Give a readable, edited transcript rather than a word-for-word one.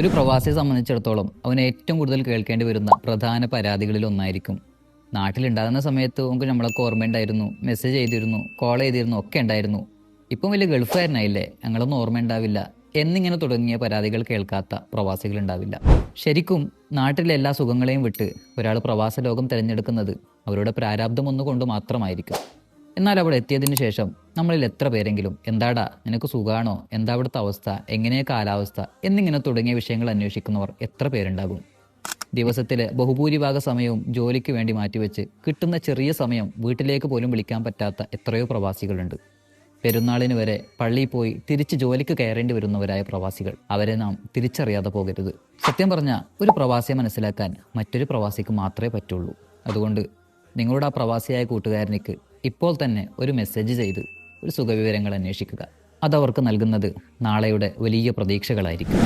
ഒരു പ്രവാസിയെ സംബന്ധിച്ചിടത്തോളം അവന് ഏറ്റവും കൂടുതൽ കേൾക്കേണ്ടി വരുന്ന പ്രധാന പരാതികളിൽ ഒന്നായിരിക്കും നാട്ടിലുണ്ടാകുന്ന സമയത്ത് നമുക്ക് നമ്മളൊക്കെ ഓർമ്മയുണ്ടായിരുന്നു, മെസ്സേജ് ചെയ്തിരുന്നു, കോൾ ചെയ്തിരുന്നു, ഒക്കെ ഉണ്ടായിരുന്നു. ഇപ്പം വലിയ ഗൾഫുകാരനായില്ലേ, ഞങ്ങളൊന്നും ഓർമ്മയുണ്ടാവില്ല എന്നിങ്ങനെ തുടങ്ങിയ പരാതികൾ കേൾക്കാത്ത പ്രവാസികൾ ഉണ്ടാവില്ല. ശരിക്കും നാട്ടിലെ എല്ലാ സുഖങ്ങളെയും വിട്ട് ഒരാൾ പ്രവാസ ലോകം തിരഞ്ഞെടുക്കുന്നത് അവരുടെ പ്രാരാബ്ദം ഒന്നുകൊണ്ട് മാത്രമായിരിക്കും. എന്നാൽ അവിടെ എത്തിയതിനു ശേഷം നമ്മളിൽ എത്ര പേരെങ്കിലും എന്താടാ നിനക്ക് സുഖാണോ, എന്താ അവിടുത്തെ അവസ്ഥ, എങ്ങനെയാ കാലാവസ്ഥ എന്നിങ്ങനെ തുടങ്ങിയ വിഷയങ്ങൾ അന്വേഷിക്കുന്നവർ എത്ര പേരുണ്ടാകും? ദിവസത്തിലെ ബഹുഭൂരിഭാഗ സമയവും ജോലിക്ക് വേണ്ടി മാറ്റിവെച്ച് കിട്ടുന്ന ചെറിയ സമയം വീട്ടിലേക്ക് പോലും വിളിക്കാൻ പറ്റാത്ത എത്രയോ പ്രവാസികളുണ്ട്. പെരുന്നാളിന് വരെ പള്ളിയിൽ പോയി തിരിച്ച് ജോലിക്ക് കയറേണ്ടി വരുന്നവരായ പ്രവാസികൾ, അവരെ നാം തിരിച്ചറിയാതെ പോകരുത്. സത്യം പറഞ്ഞാൽ ഒരു പ്രവാസിയെ മനസ്സിലാക്കാൻ മറ്റൊരു പ്രവാസിക്ക് മാത്രമേ പറ്റുള്ളൂ. അതുകൊണ്ട് നിങ്ങളുടെ ആ പ്രവാസിയായ കൂട്ടുകാരനിക്ക് ഇപ്പോൾ തന്നെ ഒരു മെസ്സേജ് ചെയ്ത് ഒരു സുഖവിവരങ്ങൾ അന്വേഷിക്കുക. അതവർക്ക് നൽകുന്നത് നാളെയുടെ വലിയ പ്രതീക്ഷകളായിരിക്കും.